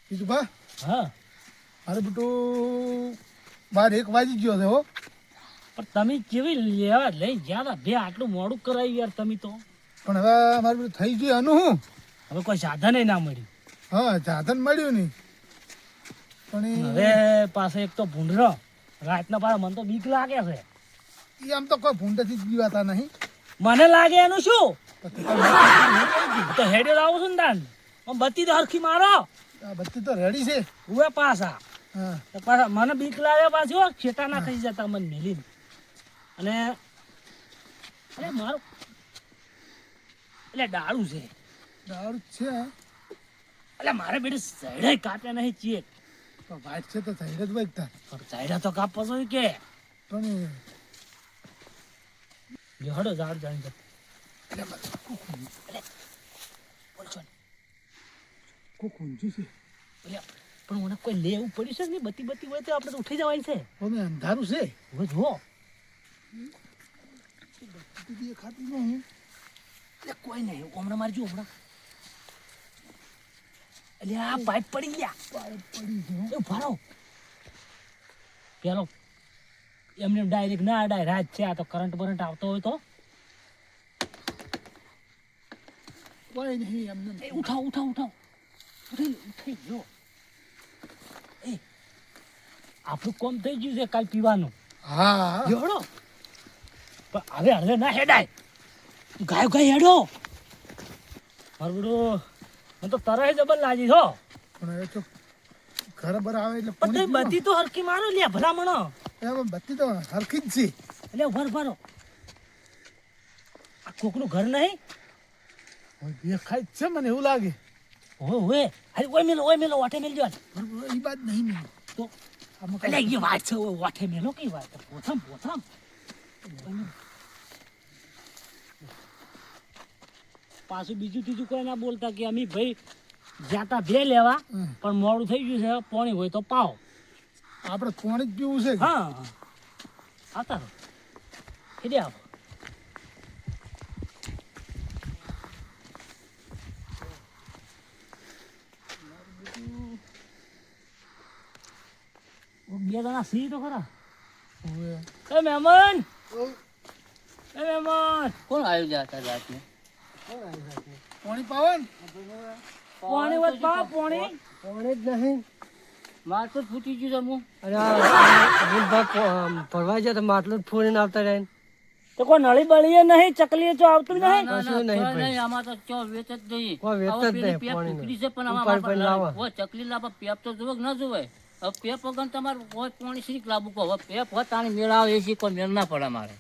કીધું બા હા મારે બેટું 1 વાગી ગયો છે હો. પણ તમે કેવી લેવા લઈ ગયા તા બે આટલું મોડું કરાયું યાર તમે તો. પણ હવે મારે બધું થઈ ગયું એનું હું. હવે કોઈ સાધન ના મળ્યું. હા સાધન મળ્યું નહીં પણ હવે પાસે એક તો ભૂંડરો રાતના પાછા મને તો બીક લાગે છે. એ આમ તો કોઈ ભૂંડેથી જ જીવાતા નહીં. મને લાગે એનું શું તો હેડે લાવું છું ને તાન બત્તી તો હરખી મારો આ બત્તી તો રેડી છે. ઉવે પાછા હા તો પાછા મને બીક લાગે પાછું ખેતા ના થઈ જતા મને મેલીને અને અરે મારું એટલે ડાળું છે દારૂ જ છે એટલે મારે બેટી સડે કાપ્યા નહીં ચીએ તો વાત છે તો થઈ જ વાગતા પણ ચાયડા તો કાપવા જોઈએ કે પણ હડો ઝાડ જાણી જતો બોલશો ને કોઈ ઊંચું છે. એટલે પણ મને કોઈ લે એવું પડ્યું છે ને બત્તી બત્તી હોય તો આપણે તો ઉઠી જવાય છે હવે અંધારું છે. હવે જુઓ બત્તી દેખાતી નહીં. એટલે કોઈ નહીં હમણાં મારજો હમણાં એટલે આ પાઇપ પડી ગયા પાઇપ પડી છે. એવું ભારો પેલો એમને ડાયરેક્ટ ના અડાય રાત છે આ તો કરંટ બરંટ આવતો હોય તો કોઈ નહીં એમને એ ઉઠાવ ઉઠાવ ઉઠાવ ઉઠાઈ ગયો એ આપણું કોમ થઈ ગયું છે કાલ પીવાનું હા હેડો પણ હવે હવે ના હેડાય ગાયો ગાય હેડો મારું બધું મને તો તરહ જબર લાગી છો પણ હવે તો ઘર બર આવે એટલે પણ તમે બત્તી તો હરકી મારો લે ભલામણો એમાં બત્તી તો હરખી જ છે. એટલે ઉભા ભરો આ કોકનું ઘર નહીં હવે દેખાય જ છે મને એવું લાગે. ઓય અરે ઓય મેલો વાટે મેલજો બરોબર એ વાત નહીં ને તો આમાં એટલે કાંઈ એ વાત છે ઓય વાટે મેલો કઈ વાત પોથમ પોથમ પાછું બીજું ત્રીજું કોઈ ના બોલતા કે અમે ભાઈ જાતા ભે લેવા પણ મોડું થઈ ગયું છે પાણી હોય તો પાવ આપણે પાણી જ પીવું છે. હા આતા હેડે આવો બે જણા સી તો ખરા હવે એ મહેમાન એ મહેમાન કોણ આવ્યું જાતા રાતને? પાણી પાવન પાણી વધ પાવ પાણી પાણી જ નહીં. માર તો ફૂટી ગયું છે હું. અરે ભરવા જાય તો માટલું જ ફોડીને આવતા રહે. તો કોઈ નળી બળીએ નહીં ચકલીએ જો આવતું ના, નહીં ના, કશું ના, નહીં કોઈ ભાઈ. નહીં, આમાં તો ચો વેચ જ નહીં. કોઈ વેચ જ આવો પેલી નહીં પેપ પાણીનું. ટૂકડી છે, પણ ઉપાડ આમાં પણ લાવો. હોય ચકલી લાવવા પેપ તો જોવે કે ના જોવે. હવે પેપ વગર તમારે હોય પાણી શીખ લાવવું કહો. હવે પેપ હોય તાણી મેળ આવે એ શીખ, કોઈ મેળ ના પડે મારે.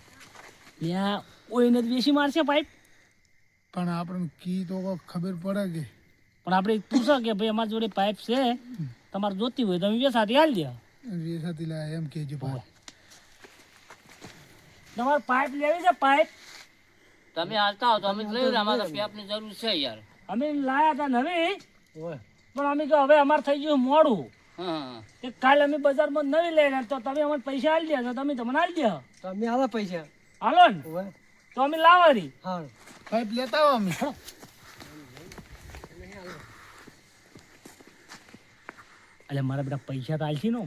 યા ઓઈને જ વેસી મારશે પાઇપ પણ આપણને કી તો કોક ખબર પડે કે પણ આપણે પૂછો કે ભાઈ અમારી જોડે પાઇપ છે તમારે જોતી હોય તમે વેસાથી હાલ દે વેસાતી લાય એમ કહેજો ભાઈ. તમારે પાઇપ લેવી છે પાઇપ તમે હાલતા હો તો અમે જ લઈ રહ્યા. અમારે તો પેપની જરૂર છે યાર. અમે લાયા હતા નવી પણ અમે તો હવે અમારે થઈ ગયું મોડું હા, કે કાલે અમે બજારમાં નવી લઈ રહ્યા તો તમે અમને પૈસા આલી દે તો તમે તમને આલી દે તમે આવા પૈસા. હાલો ને ઓવે. તો અમે લાવવાની હા પાઇપ લેતા આવો અમે. એટલે મારા બધા પૈસા તો આલશી નો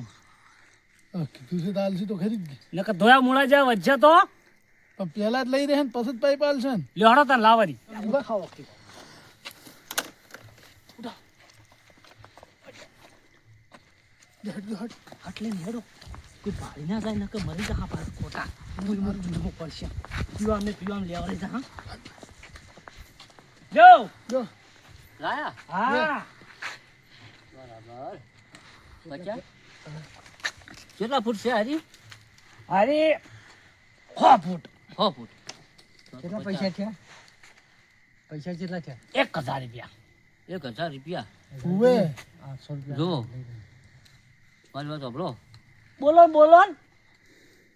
કીધું છે તો હાલશે તો ખરી જ ને. નકર ધોયા મૂળા જાય વચ્ચે તો પણ પહેલા જ લઈ રહે ને પછી જ પાઇપ હાલશે ને. લ્યો તને લાવવાની હટ હટ. એટલે નેડો કોઈ ભાડી ના જાય નકર મરી જા હા ખોટા મારું જુદું પડશે પીવા લેવા જા હા જો જો લાયા? હા બરાબર. બચ્ચા? કેટલા ફૂટ છે હરી? અરે 6 ફૂટ 6 ફૂટ. કેટલા પૈસા થયા? પૈસા કેટલા થયા? 1000 રૂપિયા 1000 રૂપિયા. ઉવે 800 રૂપિયા. જો મારી વાત સાંભળો. બોલો બોલો ને.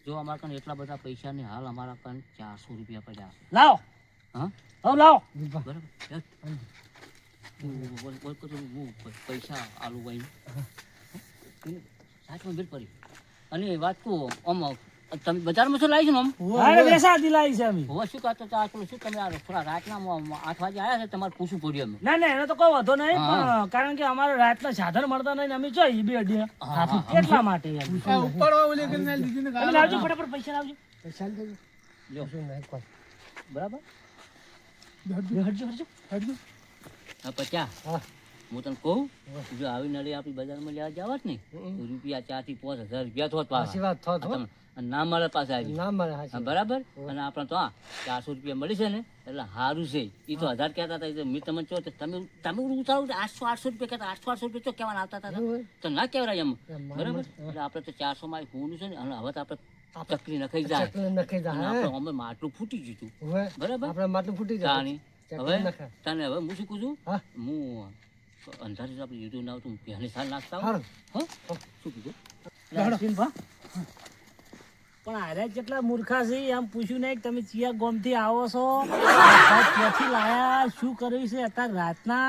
જો અમારા કન એટલા બધા પૈસા ને હાલ અમારા કન 400 રૂપિયા પડ્યા છે. લાવો હા, હવે લાવો દીપા. બરાબર. હું પૈસા આલુ ભાઈ સાચમાં બિલ પડી. અને વાત કહું આમ તમે બજારમાં શું લાવી છો ને આમ? અરે વેસા દિલાઈ છે અમે. હવે શું કહેતો તો આ પેલું શું તમે આ થોડા રાતના 8 વાગે આવ્યા છે તમારે પૂછવું પડ્યું અમે. ના ના એને તો કોઈ વાંધો નહીં પણ કારણ કે અમારે રાતના સાધન મળતા નહીં ને અમે જોઈએ બે અડીએ એટલા માટે યાર. આ ઉપાડવા ઓલી કરીને દીધી ને તમે લાવજો ફટાફટ પૈસા લાવજો. પૈસા લઈ દેજો. લ્યો. શું નહીં કોઈ. બરાબર હટજો હટજો હટજો. હા પચા હા. હું તને કહું જો આવી નળી આપણી બજારમાં લેવા જવા જ નહીં રૂપિયા 4 થી 5 હજાર રૂપિયા થોત સાચી વાત થોત હો. ના મળે પાછા આવી ના મળે હા, હાચી. બરાબર અને આપણે તો 400 રૂપિયા મળી છે ને એટલે સારું છે એ તો 1000 કહેતા હતા એટલે મેં તમને કહો તમે ઉતારો 800 રૂપિયા કહેતા 800 રૂપિયા તો કહેવાના આવતા હતા તો ના કહેવાય એમ બરાબર એટલે આપણે તો 400 માં હોનું છે ને અને હવે તો આપણે ચકરી નખાઈ જાય ચકલી નખાઈ જાય, અને આપણે અમે માટલું ફૂટી ગયું હતું હવે બરાબર આપણે માટલું ફૂટી જાય. તાણી ચકલી હવે નખાય. તને હવે હું શું કહું છું હા. હું અંધારી આપણે યુટ્યુબ ના આવતું પહેલી સાલ નાખતા હારું. હા શું કીધું અશ્વિનભા, પણ આરે જેટલા મૂર્ખા છે એમ પૂછ્યું નહીં કે તમે ચિયા ગોમથી આવો છો ક્યાંથી લાયા શું કર્યું છે અત્યારે રાતના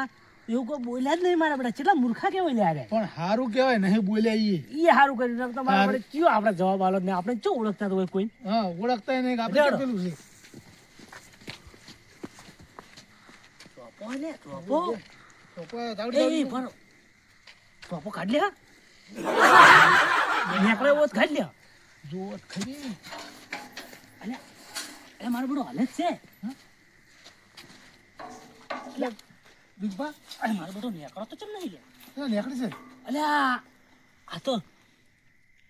એવું કોઈ બોલ્યા જ નહીં મારા બેટા કેટલા મૂર્ખા કેવાય લે આરે પણ સારું કહેવાય નહીં બોલ્યા ઈ. એ સારું કર્યું નકર તો મારા બેટા ચિયો આપણે જવાબ આલો જ નહીં આપણે ચો ઓળખતા તો હોય કોઈ હા ઓળખતા નહીં કે આપણે રેડો. પેલું છે તો કોઈ દાવડી એ ભરો ટોપો કાઢ લે નીકળે એવો જ કાઢ લે જોત ખરી. અલ્યા એ મારો બેટો હાલે જ છે એટલે દીપા અરે મારો બેટો નીકળો તો ચમ નહીં લે ત્યાં નીકળી છે. અલ્યા આ તો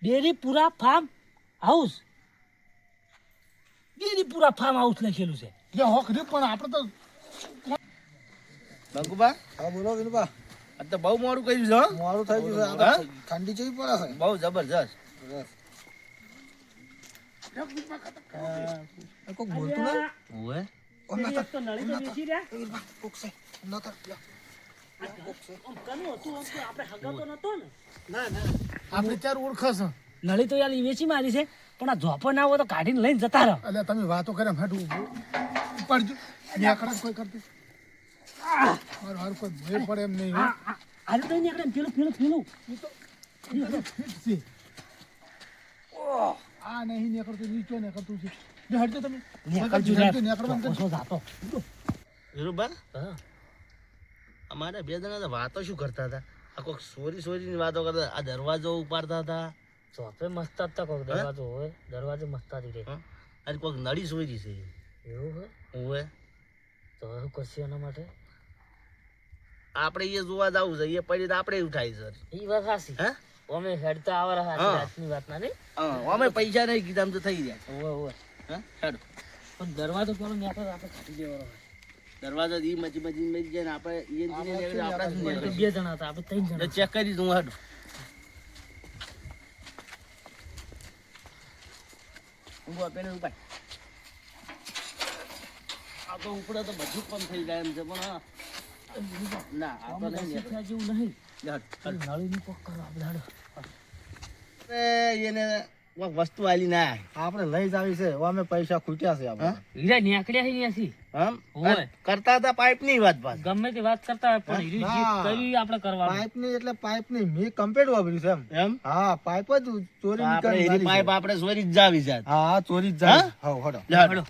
ડેરીપુરા ફાર્મ હાઉસ ડેરીપુરા ફાર્મ હાઉસ લખેલું છે એટલે હો ખરી પણ આપણે તો બંકુબા હા બોલો વિનુબા. આ તો બહુ મોડું કર્યું છે હો. મોડું થઈ ગયું છે. આ હા? તો ઠંડી જેવી પડે છે. બહુ જબરજસ્ત કોક બોલતું નહીં. ઓવે પેલી એક તો નળી તો વેચી રહ્યા. એ વિનુબા, કોક છે. નતો. લ્યો. આમ કનું હતું આમ તો આપણે હગા તો નતો ને આપણે ચાર ઓળખાશ. નળી તો યાર ઈ વેચી મારી છે પણ આ ઝોપો ના હોય તો કાઢીને લઈને જતા રહો એટલે તમે વાતો કરે હાટું ઉપાડજો નીકળે કોઈ કરતી મારું હારું કોઈ ભય પડે એમ નહીં હો. આજે તો નીકળે ને પેલું પેલું પેલું એ તો ફિટ છે. ઓહ, આ નહીં નીકળતું નીચો નીકળતું છે જો હટજો તમે નીકળજો હટજો, નીકળવાનું કરજો. ઓછો જાતો વીરુબા અમારે બે જણા તો વાતો શું કરતા હતા આ કોઈક સોરી વાતો કરતા આ દરવાજો ઉપાડતા હતા ઝોપે મસ્ત હતા કોક દરવાજો હોય દરવાજો મસ્ત હતી રે હા? અને કોઈક નળી સોરી છે એવું હોય ઓવે તો શું કરશે એના માટે આપણે એ જોવા જવું છે એ પડી તો આપણે ઉઠાય સર એ વાત હાસી હા અમે હેડતા આવરા હા. હાસી રાતની વાત ના નહીં હા અમે પૈસા નહીં કીધા આમ તો થઈ જાય ઓવે ઓવે હા હેડો પણ દરવાજો પેલો નીકળે આપણે કાઢી દેવાનો હોય દરવાજો ઈ મચી જાય ને આપણે આપણે જ તો નીકળે. બે જણા હતા આપણે ત્રણ જણા ચેક કરી દઉં હેડો ઊંઘવા પેને ઉપાડ આ તો ઉપડે તો બધું પણ થઈ જાય એમ છે પણ ના આ તો નહીં નીકળે. શીખ્યા જેવું નહીં હેડ, હેડ. નળીનું કોક કરો આપણે હાલો. એને કોક વસ્તુ આલી ના આપણે લઈ જ આવી છે. હવે અમે પૈસા ખૂટ્યા છે આપણે. હીરા નીકળ્યા છે અહીંયાથી આમ ઓવે. કરતા હતા પાઇપ ની વાત પાસ ગમે તે વાત કરતા હોય પણ હીરું જે ના. કર્યું એ આપણે કરવાનું પાઇપની એટલે પાઇપની મેં કમ્પ્લીટ વાપર્યું છે એમ. એમ હા પાઇપ જ ચોરી આપણે નીકળી એની પાઇપ આપણે સોરી જ જાવી છે હા હા ચોરી જ જાય. હા હડો. લે હેડો.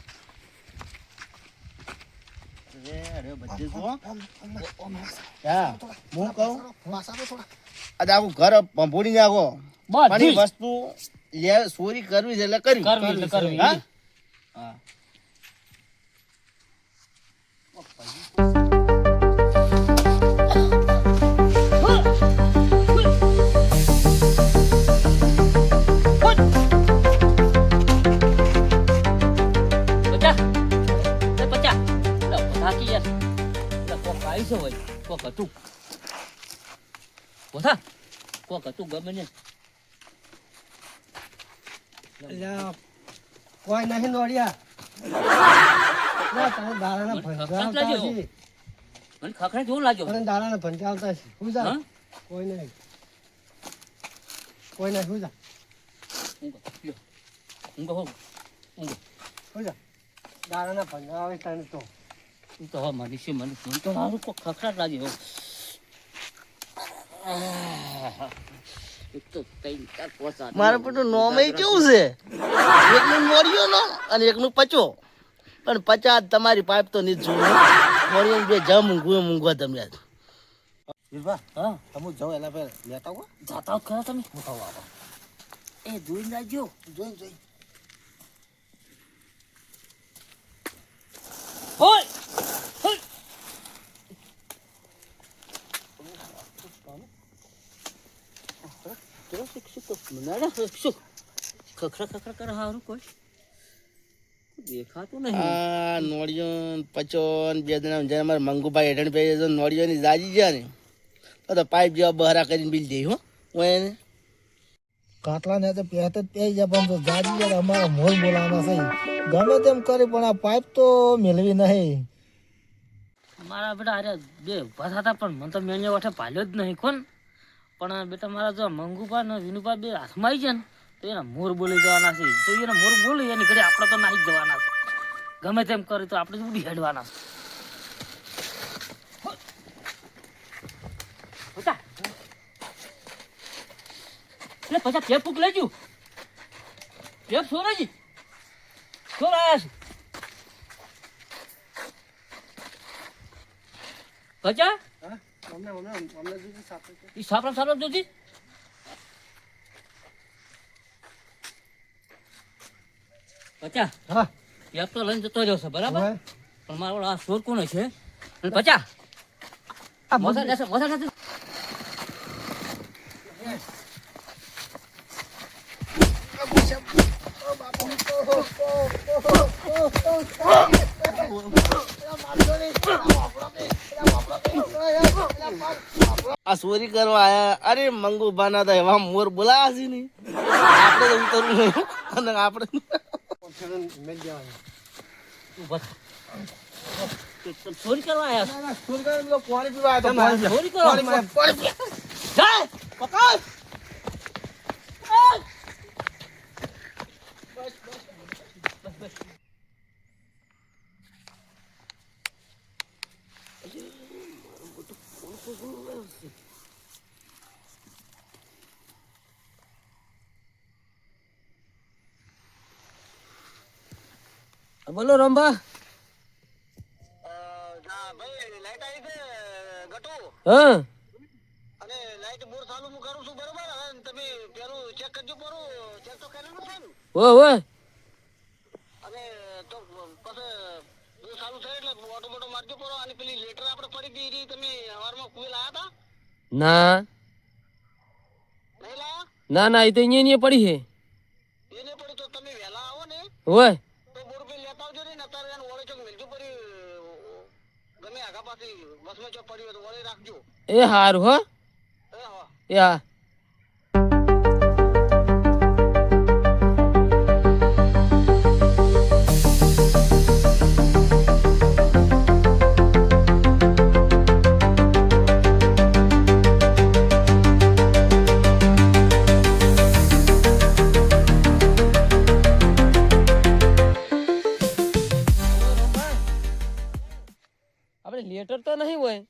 અરે બધે જો હા હું કહું આ આખું ઘર ભંભોળી નાખો પણ બધી એ વસ્તુ લે ચોરી કરવી છે એટલે કરવી કરવી એટલે કરવી. હા? હા પચા એ પચા લો થાકી યાર લો કોક આવી છે હોય કોક હતું કોથા કોક હતું ગમે ને અલ્યા, કોઈ નહીં નોડિયા. ના, તમે દાડાના ભંજાવતા લાગ્યો. છે. મને ખખડે જોવું લાગ્યો મને દાડાના ભંજાવતા છે. હું જા. હા? કોઈ નહીં. કોઈ નહીં. હું જા. ઊંઘો હો ઊંઘો હું જા. દાડાના ભંજાવે તને તો. તું તો હવે મને છે મને તો મારું કોઈ ખખડાટ લાગે હો એક તો ત્રણ ચાર પાંચ આદમી. મારે પેલું નોમય કેવું છે એકનું મોરિયો નો અને એકનું પચો પણ 50 તમારી પાઇપ તો નહીં જોવું મોરિયો બે જમ મૂંગવા તમને વીરભા હા તમે જાઓ એલા ફેર લેતા હો જાતા હોત ખરા તમે એ જોઈને જાજો જોઈ જોઈ હોય હોય ચલો શિક્ષક તો મને શિક્ષક ખખરા ખખરા કરે હારું કોઈ દેખાતું નહીં આ નોળિયો પચો બે જણા જેને મારે મંગુભાઈ હેઠળ પે નોળિયો ની જાજી ગયા ને તો પાઇપ જેવા બહારા કરીને બિલ દે હો હું એને કાટલા ને તો પહેત જ પહેરી જાય પણ તો જાજી યાર અમારા મોલ બોલાવાના છે ગમે તેમ કરી પણ આ પાઇપ તો મેળવી નહીં મારા બેટા અરે બે ઉભા થતા પણ મને તો મેં વાઠે પાલ્યો જ નહીં કોણ પણ બેટા મારા જો મંગુપા ને વિનુપા બે હાથમાં આવી જાય ને તો એના મોર બોલી જવાના છે તો એના મોર બોલી એની ઘડી આપણે તો નાહી જ જવાના છે ગમે તેમ કરી તો આપણે ઉડી હેડવાના છે એટલે પછી ટેપ ફૂક લેજો ટેપ છોરાજી છોરાયા છે પચા ઈ સાપરા જોજી પચા હા ટેપ તો લઈને જતો રહ્યો છે બરાબર હવે પણ મારો આ સોર કોણ છે અને પચા આ મોસા લેશે આ ચોરી કરવા આયા અરે મંગુભા ના તો એવા મોર બોલાયા છે ને આપણે તો ઉતરવું નહીં અને આપણે ચોરી કરવા આવ્યા પાણી પીવા આવ્યા તો ચોરી કરવા જાય પકડ બોલો રંભા હા અને લાઈટ બોર ચાલુ હું કરું છું બરોબર હવે તમે પેલું ચેક કરજો પરો ચેક તો કરેલું છે ને ઓય અને તો પછી બોર ચાલુ થાય એટલે ઓટોમેટિક મારજો પરો અને પેલી લેટર આપણે પડી હતી રી તમે હવારમાં કુએ લાયા હતા ના નહીં લાયા ના એ તો અહીંયા પડી છે એને પડી તો તમે વહેલા આવો ને ઓય તો બોર પે લેતા આવજો ને અત્યારે એને ઓળે ચોક મિલજો પડી ગમે આગા પાછી બસમાં ચોક પડી હોય તો ઓળે રાખજો એ હારું હો એ હા એ હા લેટર તો નહીં હોય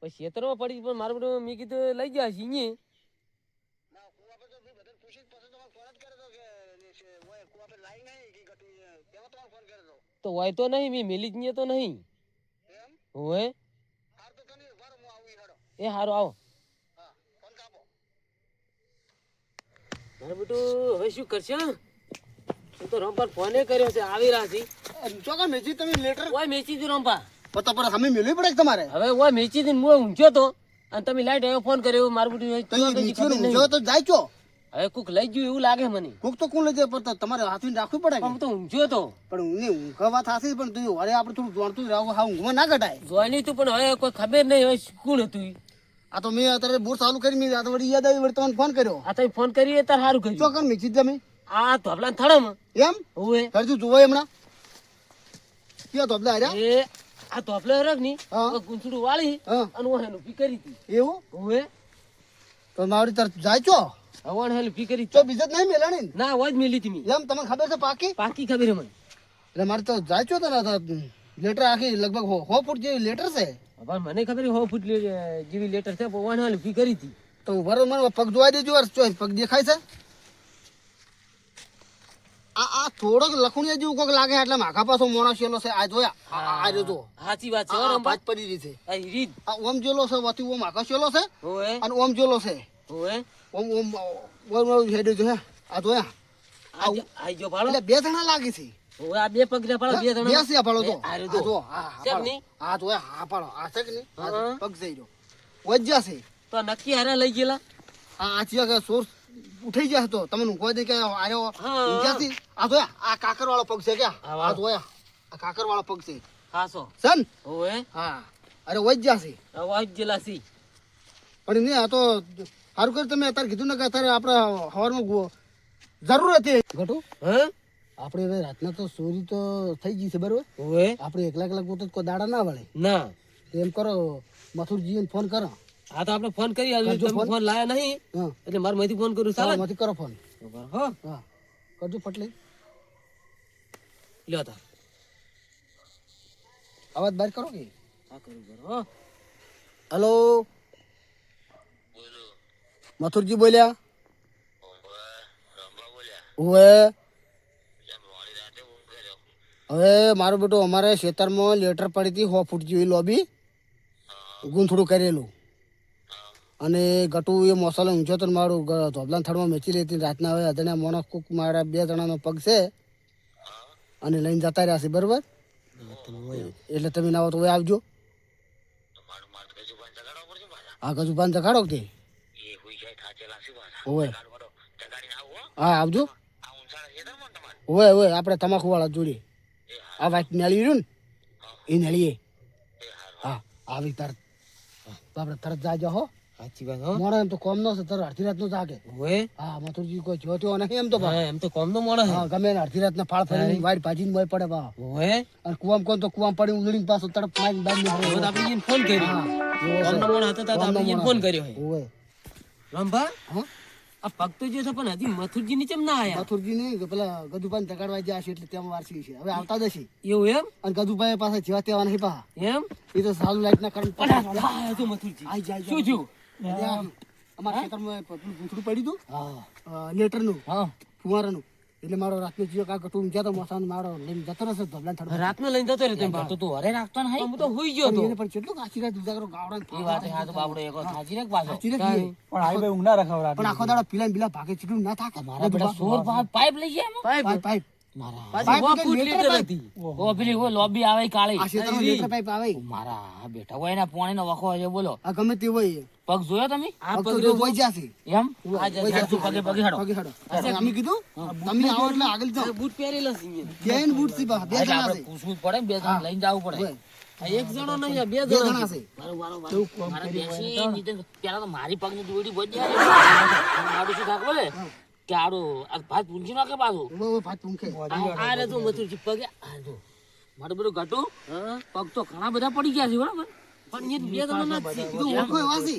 પછી ખેતરમાં પડી પણ મારું બધું મેં કીધું લઈ ગયા છે અહીંયા તો હોય તો નહીં મેં મેલી જ તો નહીં હોય એ સારું આવો મારું બધું હવે શું કરશે તો રંપા ફોને કર્યો છે આવી રહ્યા છે ચોકા મેચી તમે લેટર ઓય મેચી દી રંપા પતા પર અમે મેલવી પડે તમારે હવે ઓય મેચી દી હું ઊંઘ્યો તો અને તમે લાઈટ આવ્યો ફોન કર્યો મારું બધું જો તો જાય છો હવે કોક લઈ ગયું એવું લાગે મને કોક તો કોણ લઈ જાય પણ તમારે હાથવીને રાખવું પડે હું તો ઊંઘ્યો તો પણ ઊંઘની ઊંઘવા થશે પણ તું હવે આપણે થોડું જોડતું રહું હા ઊંઘમાં ના ઘટાય જોઈ નહીં તું પણ હવે કોઈ ખબર નહીં હવે કોણ હતું ઈ? આ તો મેં અત્યારે બોર ચાલુ કરી મેં આ તો વળી યાદ આવી વળી તમને ફોન કર્યો આ તમે ફોન કરીએ તાર સારું કર્યું ચોકન મેચી તમે આ ધોબલા થડમ એમ ઓય હજુ જોવાય હમણાં ક્યાં ધોબલા હાર્યા એ આ ધોબલો રગ ની હા. ગુંચડું વાળી હા અને ઓહેનું પી કરી હતી એવું ઓય તો મારી તરફ જાય છો હવાણ હેલું પી કરી તો બીજે જ નહીં મેલાણી ના હોય જ મેલી હતી મી એમ તમને ખબર છે પાકી પાકી ખબર હે મને એટલે મારે તો જાય છો તો ને તો લેટર આખી લગભગ 100 ફૂટ જેવી લેટર છે. પણ મને ખબર છે 100 ફૂટ જેવી લેટર છે પણ વાન વાલી ફી કરી હતી. તો બરોબર મને પગ જોવા દેજો યાર, ચોય પગ દેખાય છે. આ થોડોક લખુણિયા જેવું કોક લાગે એટલે માખા પાછો માણસ એલો છે. આ જોયા આ જો જો સાચી વાત છે હો આ રંભા. ભાત પડી રહી છે. આ રીત આ ઓમ જેલો છે વતી ઓમ આખા શેલો છે હોવે અને ઓમ જેલો છે. હોવે ઓમ ઓમ ઓમ હેડે જો હે આ જોયા આઈ જો ભાળો. એટલે 2 જણા લાગે છે. હોવે આ બે પગ ને ભાળો બે જણા. બેસ્યા પાડો તો આ આ રહ્યો જો જો. હા છે પાડો. નહીં? આ જોયા હા પાડો આ છે કે નહીં આ જો, હા. પગ જઈ રહ્યો વજ્યા છે. તો નક્કી હારે લઈ ગયેલા. આ ચિયા કે સોર ઉઠી ગયા તો તમને ઊંઘવા દે કે આયો હા. ઊંઘ્યાથી આ જોયા આ કાકર વાળો પગ છે કે હા, આ વાળો. જોયા આ કાકર વાળો પગ છે હાસો સન હોવે હા અરે વજ્યા છે. અવાજ જેલા સી. પણ નહીં આ તો સારું કર્યું તમે અત્યારે કીધું ને કે અત્યારે આપણે સવારમાં જરૂર હતી ઘટું. હે આપણે હવે રાતના તો ચોરી તો થઈ ગઈ છે બરોબર. હોવે આપણે એકલા એકલા ગોતો તો કોઈ દાડા ના વળે. ના તો એમ કરો મથુરજીને ફોન કરો. આ તો આપણે ફોન કરી આવ્યો કરજો તમે ફોન. ફોન લાયા નહીં હા એટલે મારે માંથી ફોન કરું ચાલે ને? માંથી કરો ફોન. હો હા કરજો ફટલી લ્યો તા અવાજ બહાર કરો કે. આ કરું કરું હો. હલો મથુરજી બોલ્યા. ઓવે હવે મારું બેટું અમારે ખેતરમાં લેટર પડી હતી 100 ફૂટ જેવી લોબી ગૂંથડું કરેલું અને ગટુ એ મસાલો ઊંચો તો મારું ધોબલાન થડમાં મેચી લેતી રાતના. હવે અદના મોણસ કુક મારા 2 જણાનો પગ છે અને લઈને જતા રહ્યા છે બરોબર. એટલે તમે ના આવો તો હવે આવજો. હા ગજુભાન જગાડો કે ઓવે હા આવજો. ઓવે ઓવે આપણે તમાકુ વાળા જોડી આ વાત નાળી રહ્યું ને એ નાળીએ હા આવી તરત તો આપણે તરત જાજો હો. સાચી વાત હો. મોડા એમ તો કોમ નો છે તરત અડધી રાત નો જાગે. હોવે હા મથુરજી કોઈ જોતો નહીં એમ તો બા. હા એમ તો કોમ નો મોણસ હે. હા ગમે એને અડધી રાત ના ફાળ ફરી વાઈટ ભાજીને મોય પડે બા. હોવે અને કુવામ કોણ તો કુવામ પડી ઉલડીને પાછો તડપ મારી બાર હવે તો આપણે એને ફોન કર્યો. કોમ નો મોણસ હતો તો આપણે એને ફોન કર્યો હે. ઓવે રંભા હા આ પગ તો જે છે પણ હજી મથુરજી ની ચમ ના આયા. મથુરજી નહીં પેલા ગદુભાઈ જગાડવા ગયા છે એટલે ત્યાં વારસી છે હવે આવતા જશે. એવું એમ અને ગદુભાઈ પાસે જેવા તેવા નહીં પા એમ એ તો સાલું લાઈટ ના કારણ આ તો મથુરજી આઈ જાય શું થયું? અમારા ખેતરમાં પેલું ગૂંથડું પડ્યું હતું હા લેટરનું હા ફુવારાનું એટલે મારો રાતનો જીવ કાંક ટૂંક ગયા તો મસાનો મારો લઈને જતો રહેશે ધોબલા થડ રાતનો લઈને જતો રહ્યો તેમ તો તું હરે રાખતો ને હું તો હુઈ ગયો તો એને પણ કેટલું આખી રાત ઉજાગરો ગાવડા એ વાત હા તો બાપડો એક સાચી રે પાછો પણ આખો દાડો પીલા પીલા ભાગે ચીટું ના થાકે મારા બેટા સોર પાઇપ લઈ ગયા એમાં? પાઇપ પાઇપ મારા પાછી પાઇપ ફૂટ લેટર લીટર પાઇપ. હતી. ઓ પેલી ઓ લોબી આવે કાળી આ ક્ષેત્રમાં લેટર પાઇપ આવે મારા બેટા હોય એના પોણીનો વખો છે બોલો આ ગમે તે હોય પગ જોયો તમે આ પગ પગ તો હોય જશે એમ તું પગે પગે હાડો પગે હાડો અમે કીધું તમે આવો એટલે આગળ જાઓ બૂટ પહેરેલા છે અહીંયા. બેન બૂટ સી બા બે એટલે જણા આપણે છે પૂછવું જ પડે ને, બે જણ લઈને જવું પડે હોય. આ એક જણો નહીં આ બે બે જણા જણા છે. છે મારા બેસી નીચે પેલા તો મારી પગની દોડી બોલી આડું શું થાક બોલે કે આડું આ ભાત પૂંછી નાખે પાછું બહુ ભાત પૂંખે આ રે તો મથુરજી પગે આ જો મારું બધું ઘટું હા પગ તો ઘણા બધા પડી ગયા છે બરાબર પણ એ બે જણા ના જ છે. કીધું ઓળખો એવા છે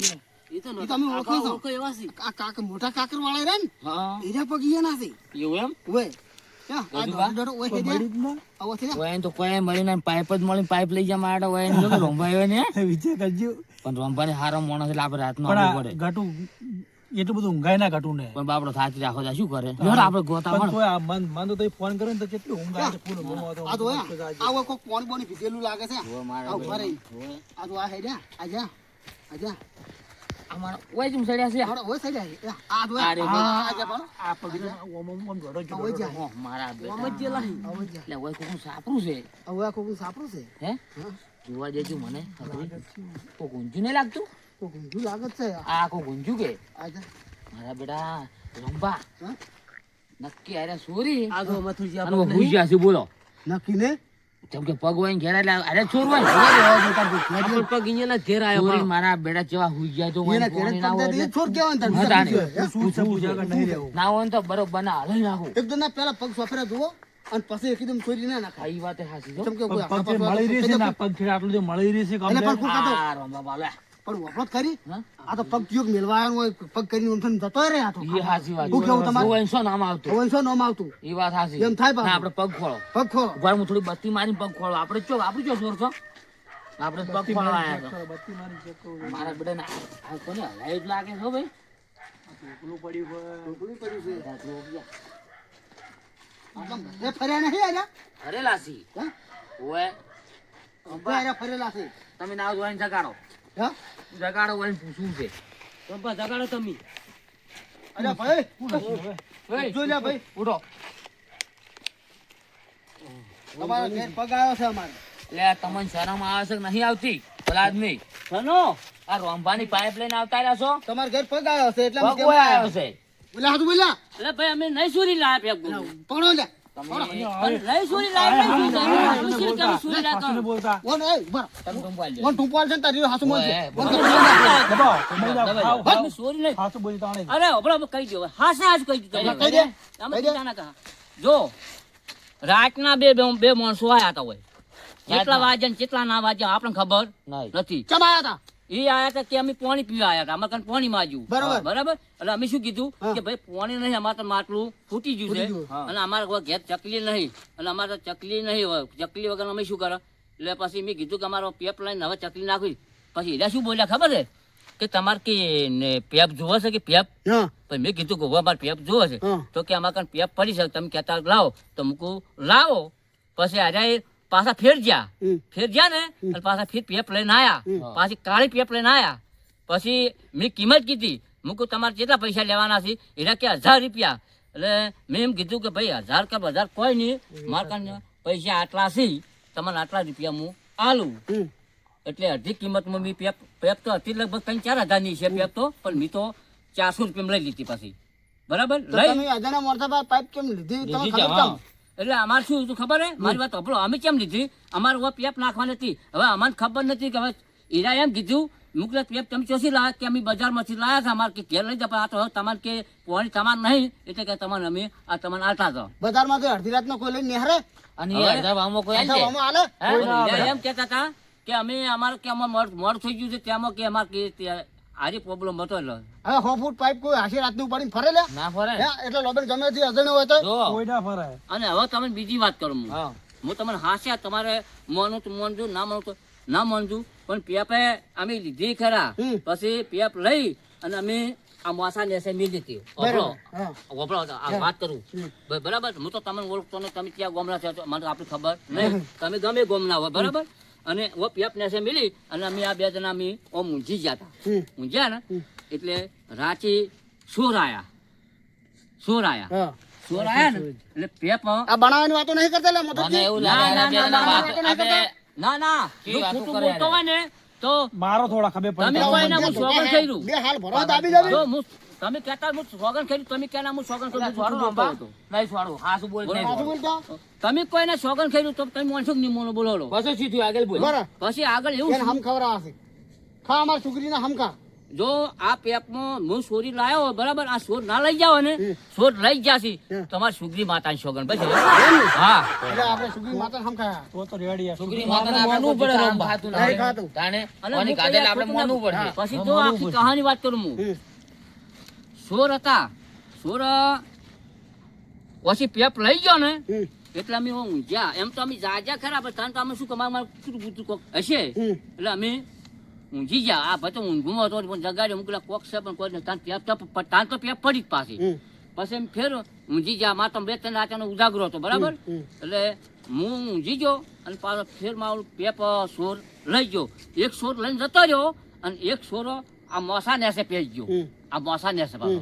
એ તો એ તમે ઓળખો છો ઓળખો એવા છે. આ કાક મોટા કાકર વાળા રે ને હા એના પગ ઈયા ના છે એવું એમ ઓય આ ડોડો ઓય હે દે આવો છે ને ઓય તો કોઈ મળીને પાઇપ જ મળી પાઇપ લઈ જા મારા ઓય ને રોંભાયો ને વિજય કરજો પણ રોંભાને હારો માણસ એટલે આપણે રાતનો આવવું પડે ઘાટું એટલું બધું ઊંઘાય ના ઘાટું ને પણ બાપડો થાકી રાખો તા શું કરે લ્યો આપણે ગોતા પણ વાળો તોય આ મન તો ફોન કર્યો ને તો કેટલું ઊંઘ આવે છે ફૂલ આ તો આવો કોક કોણ બોની પીધેલું લાગે છે ઓય મારા આ ઉભા રહી ઓય આ તો આ હે દે આજા આજા અમારા ઓય જેમ સડ્યા છે આવડો ઓય સાઈડ આ તો અરે આજા પણ આ પગ ઓમ ઓમ ઓમ ઘડો ઓય જા ઓહ, મારા બેટા આમ જ જેલા છે. આવો જા એટલે ઓય કોકનું સાપરું છે હવે આ કોક સાપરું છે હે જોવા દેજો મને કોક ઊંચું નહીં લાગતું કોક ઊંધું લાગે છે આ કોક ઊંચું કે આજા મારા બેટા રંભા હા? નક્કી અરે સોરી આ તો મથુરજી અને આપણે ભૂઈ ગયા છે બોલો નક્કી ને જેમ કે પગ હોય ને ઘેર એટલે અરે ચોર હોય આપણો પગ અહીંયા ઘેર આવ્યો ચોરી પણ. મારા બેટા જેવા હુઈ ગયા તો હોય એના ને ઘેરે પોણી ના હોય પગ દે એટલે છોડ કેવાનું તને હા, તાણે. શું છે પૂજા નહીં રહેવું ના હોય ને તો બરોબર ના હલાઈ નાખું એકદમ ના પેલા પગ સોફરા જુઓ અને પછી એકદમ છોડી ના નાખાય આ ઈ વાત હાસી છો કેમ કે કોઈ પગ જે મળી રહી છે ને આ પગ ખેડ આટલું જે મળી રહી છે કે એટલે અમને પણ કોક આ તો આ રંભા બાલે પણ વફરત કરી હા? આ તો પગ ચિયોક મેલવા આવ્યો હોય પગ કરીને ઊંધો ને જતો રહે આ તો એ હાચી વાત. શું કેવું તમારે ઓવનસો નામ આવતું. ઓવનસો નામ આવતું એ વાત હાચી. એમ થાય ના, પાછું. આપણે પગ ખોળો. પગ ખોલો ઉભા રહો, હું થોડી બત્તી મારીને પગ ખોળો. આપણે ચો સોર છો. આપણે પગ ખોળવા આયા છો. મારા બેટાને આ કોને હલાય જ લાગે છે હો ભાઈ. એ ફર્યા નહીં આર્યા હરેલા છી. હા? ઓએ, બે આર્યા ફરેલા છે તમે ના જોઈને જગાડો. હા જગાડો વળી પૂછવું છે. પપ્પા જગાડો તમે. અરે ભાઈ ઓય, જોઈ લે ભાઈ ઉઠો. તમારા ઘેર પગ આવ્યો છે અમારે એટલે તમને શરમ આવે છે કે નહીં આવતી? ભલા જ નહીં. શનો? આ રોંભાની પાઇપ લઈને આવતા રહ્યા છો? તમારા ઘેર પગ આવ્યો છે એટલે અમે પગ કેમ ઓય આવ્યા? આવ્યો છે. બોલ્યા હાથું બોલ્યા એટલે ભાઈ અમે નહીં સુરી લાયા પેક પકડો લે નહીં સુરી લાયા બોલતા ઓન એ ઉભા રહો. તમે કંપાલ લ્યો. ઓન ટૂંપવાલ છે ને તારી હાસુ મોન છે ઓય, ઓન તમે સોરી નહીં. હાથ બોલતા નહીં અરે હમણાં કહી દો હાસે હાસ કહી દીધું કહી દે. તમે કહી દે. ચિંતા ના કરો. જો રાતના બે માણસો આયા હતા હોય કેટલા વાગ્યા ને કેટલા ના વાગ્યા આપણને ખબર નથી. ચમ આયા તા એ આયા હતા કે અમે પાણી પીવા આયા હતા અમારે કાન પાણી માંગ્યું બરાબર. બરાબર એટલે અમે શું કીધું હા. કે ભાઈ પાણી નહીં અમારે તો માટલું ફૂટી ગયું છે ફૂટી ગયું. અને અમારે કોઈ ઘેર ચકલી નહીં અને અમારે તો ચકલી નહીં હોય ચકલી વગર અમે શું કરે એટલે પછી મેં કીધું કે અમારો પેપ લઈને હવે ચકલી નાખવી પછી એના શું બોલ્યા ખબર છે કે તમારે કે ને પેપ જોવે છે કે પેપ હા પછી મેં કીધું કે હવે અમારે પેપ જોવે છે હા. તો કે અમારે કાન પેપ પડી શકે તમે કહેતા લાવો તો મૂકું લાવો પછી આજે પાછા ફેર ગયા હમ. ને અને પાછા ફેર પેપ લઈને આયા પાછી કાળી પેપ લઈને આયા પછી મેં કિંમત કીધી મૂકું તમારે કેટલા પૈસા લેવાના છે એના કે 1000 રૂપિયા એટલે મેં એમ કીધું કે ભાઈ 1000 કે 1000 કોઈ નહીં મારા કાન પૈસા આટલા છે તમને આટલા રૂપિયા હું આલું હમ. એટલે અડધી કિંમતમાં મેં પેપ તો હતી લગભગ 3-4 હજારની છે પેપ તો પણ મેં તો 400 રૂપિયામાં લઈ લીધી પછી બરાબર તો લઈ તમે અજાણા મોરથા પાઇપ કેમ લીધી તમે લીધી ખબર છે, કેમ હા. એટલે અમારે શું હતું ખબર હે મારી વાત સાંભળો અમે કેમ લીધી અમારે હવે પેપ નાખવાની હતી હવે અમને ખબર નથી કે હવે હીરા એમ કીધું મુકલે પેપ તમે ચોસી લાયા કે અમે બજારમાંથી લાયા હતા અમારે કે ઘેર લઈ જા પણ આ તો હવે તમારે કે પોણી તમારે નહીં એટલે કે તમારે અમે આ તમને આલતા હતા બજારમાં તો અડધી રાતનો કોઈ લઈને નિહારે અને એ અડધા ભાવમાં કોઈ આલજે. આમાં હાલે હે? હીરા એમ કહેતા હતા કે અમે અમારે કે અમારે મોડું થઈ ગયું છે તેમાં કે અમારે કે આજે પ્રોબ્લેમ હતો એટલે હવે 100 ફૂટ પાઇપ કોઈ આશી રાતનું ઉપાડીને ફરે લે ના ફરે હે એટલે લોબેલ ગમે તે અજાણ્યો હોય તો જો કોઈ ના ફરાય અને હવે તમે બીજી વાત કરું હું હા. હું તમને હાસ્યા તમારે માનું તો માનજો ના માનું તો ના માનજો પણ પેપે અમે લીધી ખરા હમ. પછી પેપ લઈ અને અમે આ માસા નેસે મેં લીધી બરાબર હા વપરાવ આ વાત કરું બરાબર હું તો તમને ઓળખતો ને તમે ક્યાં ગોમના છો તો મને તો આપણી ખબર નહીં તમે ગમે ગોમના હોય બરાબર અને ઓ પેપ નેસે મિલી અને અમે આ બે જણા અમે ઓમ ઊંઝી ગયા હતા હમ. ઊંઝ્યા ને એટલે રાંચી સોર આયા હા સોર આયા ને એટલે પેપ આ બનાવવાની વાતો નહીં કરતા લે મોટો મને એવું ના, લાગે ના, ના, છે ના, આપણે ના કેવી જો વાતો ખોટું કરે બોલતો હોય ને તો મારો થોડા ખબર તમે પડી કોઈ ના હું સોગન કર્યું બે હાલ ભરવા દાબી જાવી જો હું તમે કહેતા હું સોગન કર્યું તમે કહેના હું સોગન કર્યું હું છોડો ખોટું બોલતો અંબા. હતો. નહીં છોડું હાસું બોલ નહીં પાછું બોલતા તમે કોઈને સોગન કર્યું તો તમે માનશો કે નહીં મોનો બોલો બસો સીધું આગળ બોલ બરાબર પછી આગળ એવું એને હમ ખવરા હશે ખા અમાર છોકરીને હમ ખા જો આ પેપમાં હું સોરી લાયો હોય, બરાબર આ સોર ના લઈ જાઓ ને સોર લઈ જાશી તમારી સુગરી માતાની સોગન પછી હા એટલે આપણે છોકરી માતા હમ ખાયા તો તો રેડી છોકરી માતાને આપણે માનવું કોઈ પડે, કામ રંભા. ખાતું નહીં નહીં. ખાતું. તાણે અને કોની હું કાઢેલ કઈ આપણે ખોટું માનવું ના- પડશે. પછી જો આખી કહાની વાત કરું હું સોર હતા સોર પછી પેપ લઈ ગયો ને હમ. એટલે અમે ઊંઝ્યા એમ તો અમે જાજા ખરા પણ તાન તો અમે શું કમાવા મારું કૂતરું કૂતરું કોક હશે હમ. એટલે અમે ઊંઝી ગયા આ ભાઈ તો ઊંઘું હતો પણ જગાડ્યો મૂકેલા કોક છે પણ કોઈ નહીં. તાન તો પેપ પડી જ પાછી હમ. પછી એમ ફેર ઊંઝી ગયા માં તો બે ત્રણ રાતનો ઉજાગરો હતો બરાબર એટલે હું ઊંઝી ગયો અને પાછો ફેર મારું પેપ સોર લઈ ગયો એક સોર લઈને જતો રહ્યો અને એક સોરો આ મોસા નેસે પેઈ ગયો આ મોસા નેસે પાછો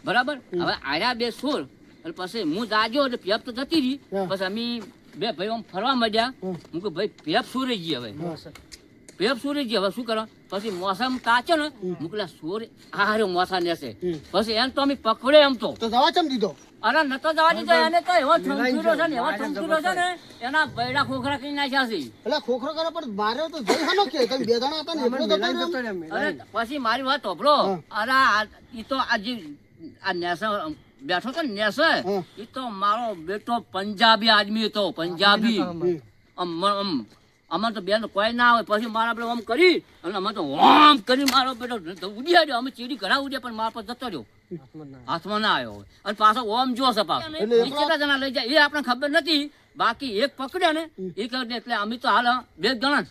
બરાબર હવે આયા બે સોર એટલે પછી હું જાગ્યો એટલે પેપ તો જતી રહી પછી અમે બે ભાઈ આમ ફરવા માંડ્યા હું કે ભાઈ પેપ સોરે ગઈ હવે પેપ સોરે ગઈ હવે શું કરો પછી મોસમ તાચો ને મુકલા સોર આ રે મોસા નેસે પછી એમ તો અમે પકડે એમ તો તો દવા ચમ દીધો અરે નતો જવા દીધો એને તો એવો ઠંકીરો છે ને એવો ઠંકીરો છે ને એના બૈડા ખોખરા કઈ નાખ્યા છે એટલે ખોખરો કરે પણ મારે તો જઈ હનો કે તમે બે જણા હતા ને એકલો જતો રહ્યો એમ. અરે પછી મારી વાત સાંભળો અરે ઈ તો આજે આ નેસે બેઠો તો નેસે ઈ તો મારો બેટો પંજાબી આદમી હતો પંજાબી આમ અમારે તો બેન કોઈ ના હોય પછી મારા આપણે ઓમ કરી અને અમે તો ઓમ કરી મારો બેટો ઉડ્યા રહ્યો અમે ચીડી ઘણા ઉડ્યા પણ મારા પર જતો રહ્યો હાથમાં ના આવ્યો હોય અને પાછો ઓમ જો સપા કેટલા જણા લઈ જાય એ આપણને ખબર નથી બાકી એક પકડ્યા ને એ કરી એટલે અમે તો હાલ 2 જણા જ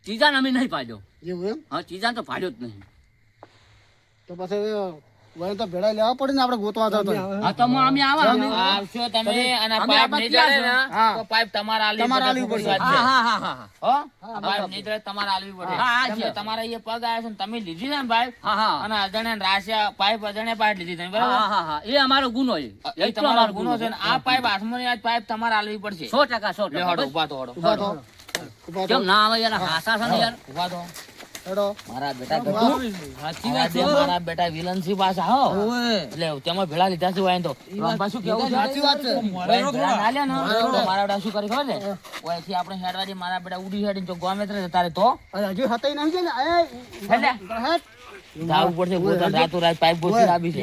ત્રીજાને અમે નહીં પાડ્યો એવું એમ હા ત્રીજાને તો પાડ્યો જ નહીં તો પછી વળી તો ભેળા લેવા પડે ને આપણે ગોતવા જતો હા તો અમે આવા અમે આવશો તમે અને પાઇપ નહીં જડે ને તો પાઇપ તમારે આલવી પડશે. હા હા હા હા હો આ પાઇપ નહીં જડે તમારે આલવી પડે. કેમ કે તમારા અહીંયા પગ આવ્યા છે ને તમે લીધી છે ને પાઇપ હા હા અને અજાણ્યા રાશ્યા પાઇપ અજાણ્યા પાઇપ લીધી તમે બરાબર. હા હા એ અમારો ગુનો છે એ તમારો ગુનો છે ને આ પાઇપ હાથમાં ની આ પાઇપ તમારે આલવી પડશે. 100% લે હડો ઉભા તો હડો. ઉભા થો ઉભા થો કેમ ના આવે યાર હાસા છે ને યાર ઉભા તો હેડો મારા બેટા ગટુ સાચી વાત છે મારા બેટા વિલનસી પાછા હો એટલે તેમાં ભેળા લીધા છે વાયન તો રંભા શું કેવું છે સાચી વાત છે વાયન ભેળા ના લે ને તો મારા બેટા શું કરી ખબર છે ઓયથી આપણે હેડવાજી મારા બેટા ઉડી હેડીને તો ગમે તે તારે તો અરે હજી હતાઈ નહીં છે ને હેલે જાવું પડશે ગોતા રાતો રાત પાઇપ ગોતી લાવી છે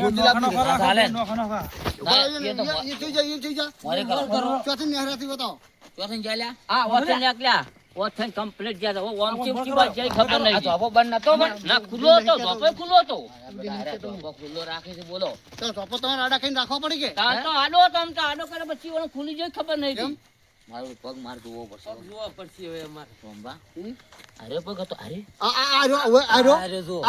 ચાલે એ થઈ જાય એ થઈ જાય મારે કરો ચોથી નેહરાથી બતાવો ચોથન ચાલ્યા આ ઓથન એકલા ઓથન કમ્પ્લીટ ગયા ઓ ઓમ ચીમ કી વાત જાય ખબર આ નહીં ધોબો બંધ નતો પણ ના ખુલ્લો હતો ધોપો ખુલ્લો હતો ધોબો ખુલ્લો રાખે છે બોલો તો ચોપો તમારે આડા ખાઈને રાખવા પડી કે તાર તો આડો તમ તો આડો કરે પછી ઓનો ખુલી જાય ખબર નહીં હતી. મારો પગ માર જોવો પડશે જોવો પડશે હવે માર સોમબા અરે પગ હતો અરે આ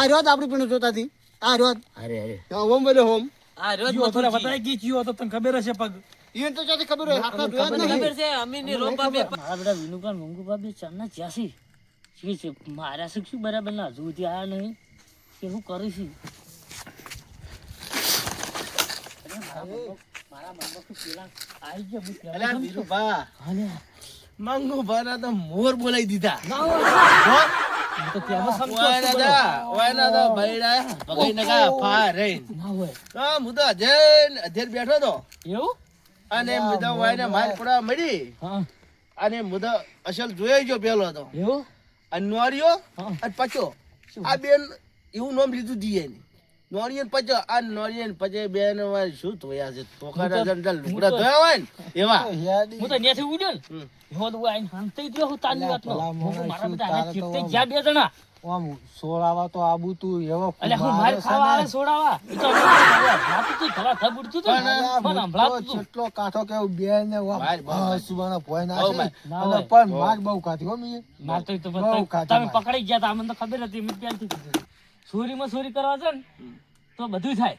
રહ્યો જ આપણી પણ જોતા હતી આ રહ્યો અરે અરે હોમ બોલે હોમ આ રોજ બતાવી ગઈ ચિયો તો તને ખબર હશે પગ ઈવન તો ચાથી ખબર હોય હાથમાં જોયા જ નહીં છે અમીની રોબા બે મારા બધા વિનુકા મંગુબા બે ચારના જ્યાસી શું છે મારા શું બરાબર ના હજુ સુધી આયા નહીં કે હું કરીશ મારા બાબા શું પેલા આવી ગયા હું અલ્યા વીરુભા હાલે મંગુભાના તો મોર બોલાવી દીધા હું તો ત્યાં ઓયના તો બૈડા પકઈ નકા ફા રે ના હોય તો હું તો અધેર બેઠો તો એવું અને મુદા વાયને માર પડા મળી હા અને મુદા અસલ જોઈ જો પેલો તો એવું અને નોરિયો હા. અને પચો આ બેન એવું નામ લીધું દીએ ને નોરિયન પચો આ નોરિયન પચે બેન વાય શું ધોયા છે તોકાના જંડલ લુગડા ધોયા હોય ને એવા હું તો ત્યાંથી ઉડ્યો ને હું તો આઈને હાંસતી રહ્યો હું તારી વાતનો હું મારા બધા આને ચીપતે જ્યાં બે જણા આમ સોળાવા તો આબુ તું એવો એટલે હું માર ખાવા આવે છોડાવા ઈ તો રાતું તું ધવા ધબ ઉડતું તું ને મને સંભળાતું તું કેટલો કાઠો કેવું બે ને માર બહુ સુબાનો ભોય ના બહુ છે માર. ના અને હોય. પણ માર બહુ કાઢી હો મી માર તો ઈ તો બહુ તમે કાચા પકડી ગયા તા અમને તો ખબર હતી મેં ત્યારથી કીધું ચોરીમાં ચોરી કરવા છે ને તો બધું થાય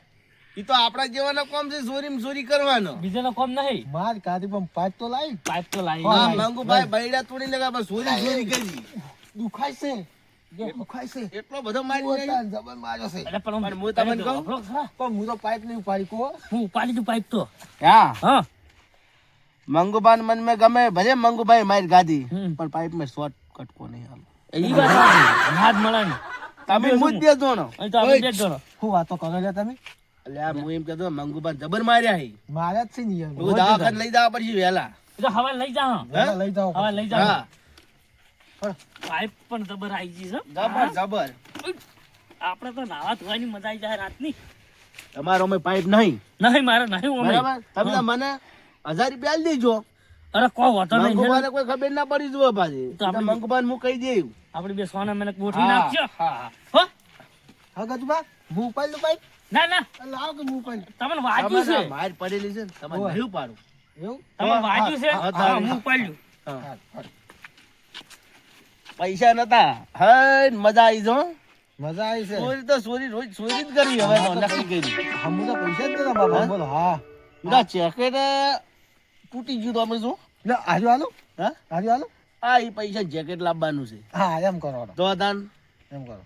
ઈ તો આપણા જેવાનો કોમ છે ચોરી કરવાનો બીજાનો કોમ નહીં માર કાઢી પણ પાઇપ તો લાવી પાઇપ તો લાવી હા મંગુભાઈ બૈડા તોડી લગા બસ ચોરી કરી દુખાય છે દુખાય છે એટલો બધો મારી નહીં પોતાને જબર માર્યો છે એટલે પણ પણ હું તમને કહું? આપણો ખરા. પણ હું તો પાઇપ નહીં ઉપાડી કો હું ઉપાડી દઉં પાઇપ તો હા હા મંગુભાઈ મન में ગમે ભલે મંગુભાઈ મારી ગાદી હમ. પણ પાઇપ में શોર્ટ કટ કો નહીં હાલ ઈ વાત સાચી. હાથ મળે ને તમે મુજ બે જોણો અહીં તો આપણે બે જ જણો હું વાતો કરો છો તમે એટલે આ હું એમ કહેતો મંગુભાઈ જબર માર્યા હી માર્યા જ છે ને યાર હું દવાખાને લઈ જવા પડશે વહેલા એ તો હવા લઈ જા વેલા લઈ જાઓ હવા લઈ જા હા પાઇપ પણ જબર આવી ગઈ છે જબર જબર આપણે તો નાવા ધોવાની મજા આવી જાય રાતની તમારો અમે પાઇપ નહીં નહીં મારે નહીં ઓમે બરાબર તમે તો મને 1000 રૂપિયા આલી દેજો અરે કોઈ વાતો નહીં મંગુભાઈને કોઈ ખબર ના પડી જુઓ પાછી તો આપણે- મંગુભાઈને હું કહી દઉં આપણે બે સોના મને ગોઠવી નાખજો હા હો હા ગજબા હું ઉપાડી લો પાઇપ ના ના લાવ કે હું ઉપાડી તમને વાગ્યું છે માર પડેલી છે ને તમારે નહીં પાડું એવું તમને વાગ્યું છે હા, હા હું પાડ્યું પૈસા નતા હે મજા આવી જો મજા આવી છે ચોરી તો ચોરી રોજ ચોરી જ કરવી હવે તો નક્કી કરી હમ તો પૈસા જ દેતા બાબા હા? બોલો હા ના જેકેટ તૂટી ગયું તો અમે શું લે આજુ હાલો હા આજુ હાલો આ ઈ પૈસા જેકેટ લાવવાનું છે હા એમ કરો હાલો. તો દાન એમ કરો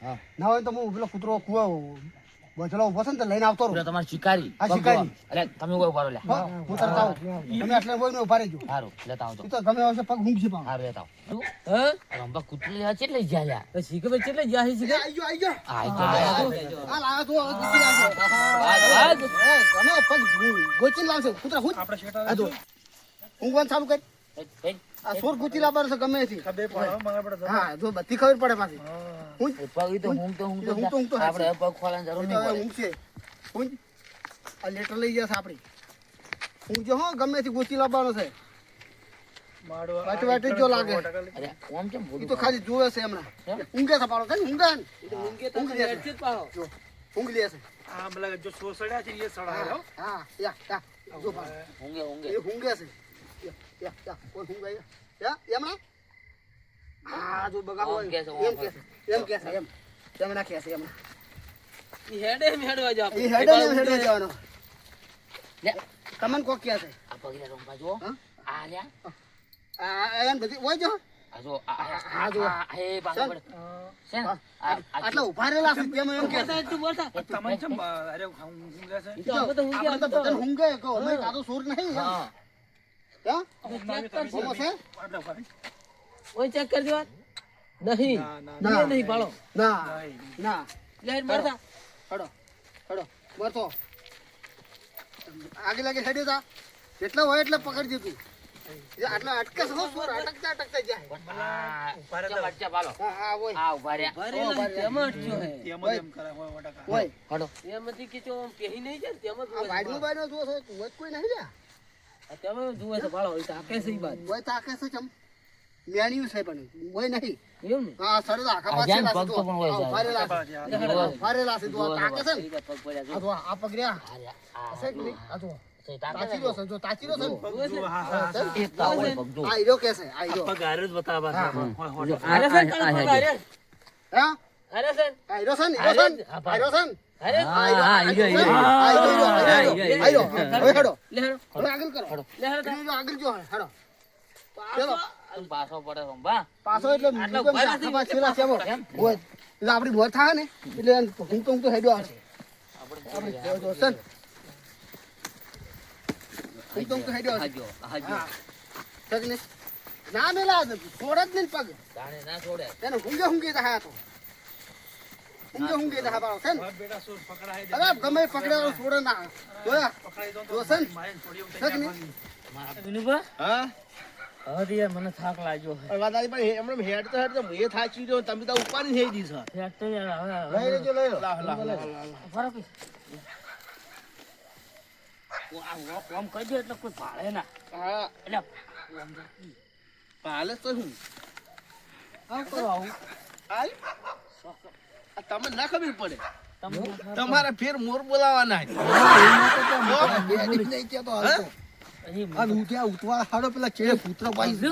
હા ના હોય તો હું પેલો કૂતરો કુવા બચડો ઉભો છે ને તો લઈને આવતો રહું તમારે શિકારી આ શિકારી. અરે તમે કોઈ ઉભા રહો લે હા, હું તરત આવું તમે એટલે કોઈ ઉભા રહેજો સારું લેતા આવજો ઈ તો ગમે હશે પગ ઊંઘ છે પાછો. સારું લેતા આવો રંભા કૂતરી આ ચેટલે જ્યા શીખે ભાઈ ચેટલે જ્યા છે શીખે આઈ ગયો, આઈ ગયો. આ આ લાવ્યો તો હવે દૂધી લાવશે. એ, ગમે પગ ગોચીને લાવશે કૂતરા હું આ જો ઊંઘવાનું ચાલુ કર આ સોર ગોચી લાવવાનું છે ગમે એથી. હા જો બધી ખબર પડે પાછી હું પગ તો હું તો હું તો આપણે પગ ખોલાની જરૂર નહીં પડે ઊંઘ છે હું આ લેટર લઈ જશે આપણી ઊંઘ જો હો ગમે એથી ગોચી લાવવાનો છે વાટી વાટી જો લાગે અરે ઓમ કેમ ઈ બોલું તો ખાલી જોવે છે હમણાં ઊંઘે છે પાડો થાય ઊંઘે ને ઊંઘ લે છે જો ઊંઘ લે છે આ પેલા જો સોસડ્યા છે એ સડાય હા યા જો પાડો ઊંઘે ઊંઘે એ ઊંઘે છે યા કોઈ ઊંઘે યા એમણા હા જો બગાવો ઓમ કે છે, એમ કે છે એમ ના કે છે એમ ઈ હેડે હેડવા જાવ એ હેડે જવાનો લે તમને કોક કે છે આ પગલે રંગા જો હા? આ લ્યા આ એમ બધી ઓય જો આ જો આ જો. એ પાછો પડે છે ને? આટલા ઉભા રહેલા છે તેમ એમ કે છે તું બોલતા તમને ચમ અરે ઊંઘે છે ઈ તો અમે તો ઊંઘે આપણે તો બધાને ઊંઘે કહો અમે કાતો સોર નહીં એમ. હા હા બોલો છે આટલા ઉભા રહી. ઓય ચેક કરજો નહીં ના નહીં પાડો ના ના લે મારતા હડો મરતો આગે લાગે હેડ્યો તા જેટલા હોય એટલે પકડજે તું જે આટલા અટકે છે હો સોર અટકતા જાય બચ્ચા પાડો હા હા ઓય આ ઉભા રહ્યા તેમાં અટક્યો હે એમ જ એમ કરે હોય વટાકા. ઓય હડો એમાંથી કે જો પેહી નહીં જાય તેમાં આ વાડનું બાયનો જો છે તું કોઈ નહીં લ્યા તેમાં જુએ છે પાડો ઈ તાકે છે ઈ બાદ ઓય તાકે છે ચમ મેણ્યું છે પણ ઓય નહીં એવું ને હા સરસ આખા આ પાસે જાન લાસે પગ તો તો પણ હોય છે. ફારેલા છે ફારેલા છે તો આ તાકે છે ને પગ પડ્યા જો આ તો આ પગર્યા આ છે કે નહીં આ તો છે તાકે છે તાચીરો છે જો તાચીરો છે ને જો હા હા હા. એક તાવ હોય પગ જો આ હીરો કે છે આ હીરો પગ હારે જ બતાવવા છે. હોય, હોય. અરે છે ને અરે હા અરે છે ને આ હીરો છે ને હીરો છે ને આ હીરો છે ને અરે આ હીરો આ હીરો હવે હેડો લે હેડો હવે આગળ કરો લે હેડો હીરો આગળ જો હેડો ચલો તું પાછો પડે રંભા પાછો એટલે મુકમ આખા પાસે છેલા છે હોય એટલે આપણી ભોર થાય ને એટલે હું તો હેડો આવશે આપણે જો સન હું તો હેડો આવશે હાજો હાજો હા સગ ને ના મેલા છોડ જ નહીં પગ તાણે ના છોડે તેને હુંગે થાય તો હુંગે થાય બાળો છે ને બેટા સોર પકડાય દે. અરે ગમે પકડ્યો છોડે ના જોયા પકડાઈ દો તો જો સન મારે છોડી ઉતારી સગ ને નાખવાની. વિનુભા હા હવે યાર મને થાક લાગ્યો છે વાત આવી પણ એમણે હેડ તો એ થાચી રહ્યો તમે તો ઉપાડી થઈ દી છે યાર તો યાર હવે લઈ લેજો લઈ લો ફરક આમ કહી દે એટલે કોઈ ભાળે ના હા એટલે હાલે તો શું આમ કરો આવું હાલ આ તમને ના ખબર પડે તમને તમારા ફેર મોર બોલાવાના નહીં કેતો હાલતો આ હું ત્યાં ઉતવા હાડો પેલા ચેડે પુત્ર પાઈ હવે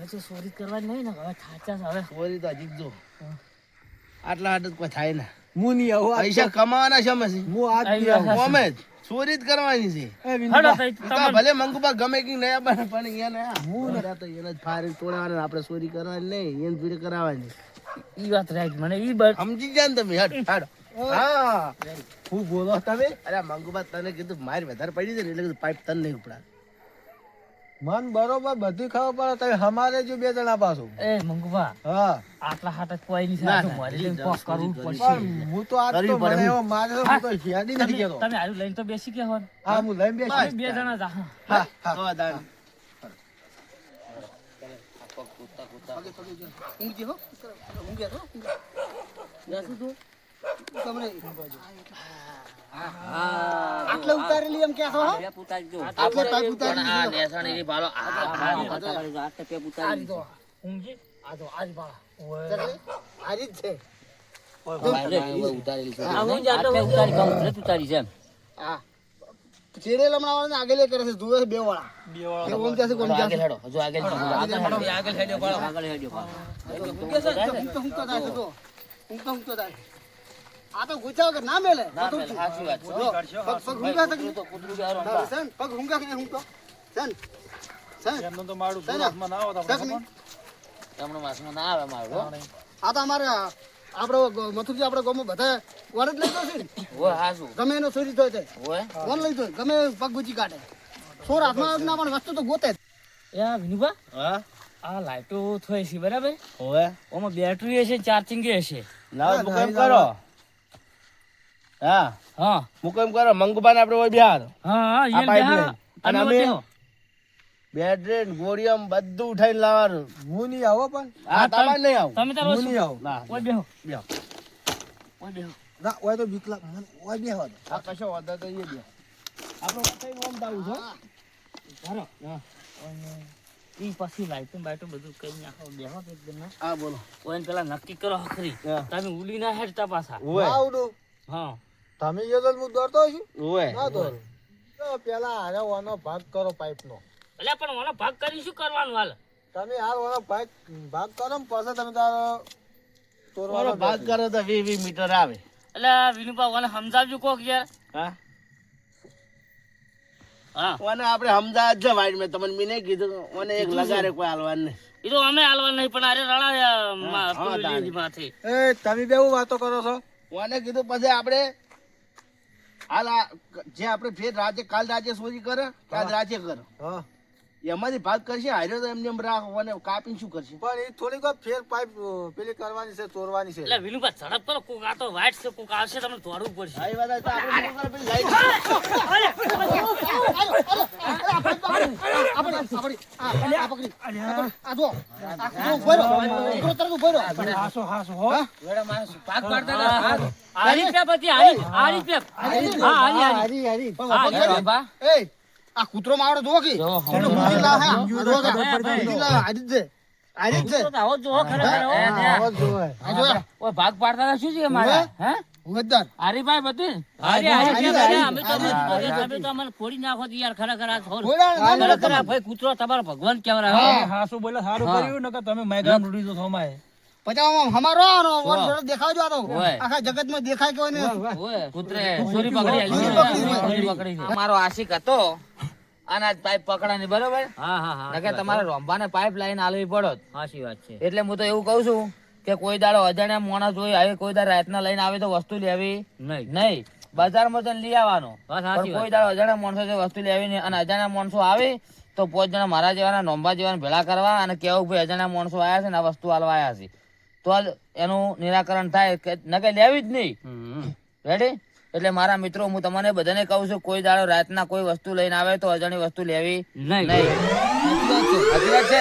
તો ચોરી કરવાની નહીં ને હવે થાચા છે હવે સોરી તો હજી જો આટલા હાટ કોઈ થાય ના હું નહીં આવું પૈસા કમાવાના છે અમે હું આજ આવી નહીં આવું. વાત અમે જ ચોરી જ કરવાની છે હડો તઈ ઈ તો તમને ભલે મંગુબા ગમે કે નયા બને પણ એને હું તો એને જ ફારી તોડવાના આપણે ચોરી કરવાની નહીં એને જોડે કરાવવાની ઈ વાત રાઈટ મને ઈ બસ સમજી ગયા ને તમે હટ હટ હા હું બોલો તમે અરે મંગુબા તને કીધું મારી વધારે પડી છે ને એટલે કીધું પાઇપ તને નહીં ઉપડા મન બરોબર બધું ખબર પડે તમે અમારે જો બે જણા પાછું એ મંગુભા હા આટલા હાટ કોઈ નહીં ના, થાય ના, મારી ઈ લઈને કોક કરવું કરી, પડશે પણ હું તો આજ કરવી તો પડે મને હું. એવો મારે તો હું તો હેડી નથી તમે કેતો તમે આરું લઈને તો બેસી ગયા હોત હા હું લઈને બેસી અમે બે જણા જા હા હા તો દાન ઊંઘી હો ઊંઘે તો બેસું તું તમને આટલે ઉતારેલી એમ કે છો હો પેપ ઉતારી દો આટલે પાઇપ પણ આ ઉતારેલી લેસણ એની પાડો આ પેપ આ ઉતારી રીતો ઊંઘી આ તો આજ બા જગલે આ રીત છે ઉતારેલી છે આ હું જાતો આ પેપ ઉતારી કમ્પ્લીટ ઉતારી છે એમ હા ચેડે લમણાવાળાને આગળ કરે છે જુએ છે બે વાળા બે ઓમ જાશે કોમ આગળ જાશે હેડો હજુ આગળ આગળ હેડ્યો પાડો આગળ હેડ્યો પાછો. ઊંઘતો થાય તો ઊંઘતો થાય આ તો ગુચા વગર ના મેલે સાચી વાત છે પગ પગ ઊંઘા તક તો કૂતરું બેહારો સન પગ ઊંઘા કે ઊંઘતો સન સન એમનું તો મારું સન હાથમાં ના આવતા તક નહીં તમને માસમાં ના આવે મારો આ તો અમારે આપણો મથુરજી આપણે ગામમાં બધા વર જ લઈ છે ને ઓય હાસુ ગમે એનો ચોરી થયો છે ઓય વર લઈ જાય ગમે પગ ગુચી કાઢે સોર હાથમાં ના પણ વસ્તુ તો ગોતે જ. યા વિનુભા હા આ લાઈટો થઈ છે બરાબર ઓવે ઓમાં બેટરી હશે ચાર્જિંગ હશે લાવ મુકેમ કરો હા હા મુકેમ કરો મંગુબાને આપણે ઓય બિહાર હા હા આ ઈ પાઇપ બેહારો. લઈને. અને તમે અમે વચ્ચે હો. બેડરેન ગોળિયમ બધું ઉઠાઈને લાવવાનું હું નહીં આવો પણ હા તમારે નહીં આવું તમે તારો હું નહીં આવું ના ઓય બેહો બેહો. ઓય બેહો ના ઓય તો બીક લાગ મને ઓય બેહવા દો આ કશો વાંધો તો એ બે આપણે વાતાઈ ઓમ દાવું છો ધારો ઈ પછી લાઈટું બાઈટું બધું કઈ નાખો બેહો તો એકદમ ના. હા બોલો ઓય પેલા નક્કી કરો ખરી હા. તમે ઉલી ના હેડતા પાછા ઓય ના આવડું હા તમે જો તો હું દોડતો છું ઓય ના દોડું તો પેલા હારે ઓનો ભાગ કરો પાઇપનો એટલે પણ ઓનો ભાગ કરી શું કરવાનું હાલ તમે હાર ઓનો ભાગ કરો ને પછી તમે તારો તોરવાનો ઓલો ભાગ કરે તો 20 મીટર આવે એટલે વિનુભા ઓને સમજાવજો કોક યાર હા હા ઓને આપણે અમદાવાદ છે વાઈડ મેં તમને મેં નહીં કીધું ઓને એક લગારે કોઈ હાલવાનું નહીં એ તો અમે હાલવા નહીં પણ અરે રળા તાળી. માથે એ તમે બેવું વાતો કરો છો ઓને કીધું પછી આપણે હાલ આ જે આપણે ફેર રાજે કાલ રાજે ચોરી કરે કે આજ રાજે કરે હા એમાંથી ભાગ કરશે હાર્યો તો એમને એમ રાખ ઓને કાપીને શું કરશે પણ એ થોડીક વાર ફેર પાઇપ પેલી કરવાની છે તોડવાની છે એટલે વિનુભા ઝડપ કરો કોક આ તો વાઇટ છે કોક આવશે તમને તોડવું પડશે આ વાત તો આપણે શું કરે પેલી લાઈટ આરી પે પછી આરી પે હા આરી આ કૂતરો માવડો જોવો કે એનો બુદ્ધિ લાહે. આ જોવો કે બુદ્ધિ લાહે. આજી જ છે. આજી જ છે. તો આવો જો ખરેખર હો. આવો જ જોવાય. આ જો. ઓય ભાગ પાડતા હતા શું છે મારા હે ઉમેદવાર. હરીભાઈ બધું અમે તો અમને ફોડી નાખો તો યાર ખરેખર આ થોડું બોલા ના બોલા. ખરેખર આ ભાઈ કૂતરો તમારો ભગવાન કેવરાવે હાસુ બોલે સારું કર્યું ને કે તમે મેગામ રૂડી તો થોમાય પછી આમ હમારો આનો ઓર જોડે દેખાવજો આનો. ઓય. આખા જગતમાં દેખાય કે ઓને. ઓય કૂતરે ચોરી પકડી આલી ચોરી પકડી છે. મારો આશિક હતો અને આજ પાઇપ પકડાની બરોબર હા હા હા નકે તમારે રોંભાને પાઇપ લાઈન આલવી પડત સાચી વાત છે એટલે હું તો એવું કહું છું કે કોઈ દાડો અજાણ્યા માણસ હોય આવે કોઈ દાડો રાતના લઈને આવે તો વસ્તુ લેવી નહીં નહીં બજારમાં જઈને લઈ આવવાનો વાત સાચી પણ કોઈ વાત દાડો અજાણ્યા માણસો છે વસ્તુ લેવી નહીં અને અજાણ્યા માણસો આવે તો 5 જણા મારા જેવાના નોંબા જેવાના ભેળા કરવા અને કેવું ભાઈ અજાણ્યા માણસો આવ્યા છે ને આ વસ્તુ આલવા આવ્યા છે તો જ એનું નિરાકરણ થાય કે નકે લેવી જ નહીં રેડી એટલે મારા મિત્રો હું તમને બધાને કહું છું કોઈ દાડો રાતના કોઈ વસ્તુ લઈને આવે તો અજાણી વસ્તુ લેવી નહીં નહીં સાચી વાત છે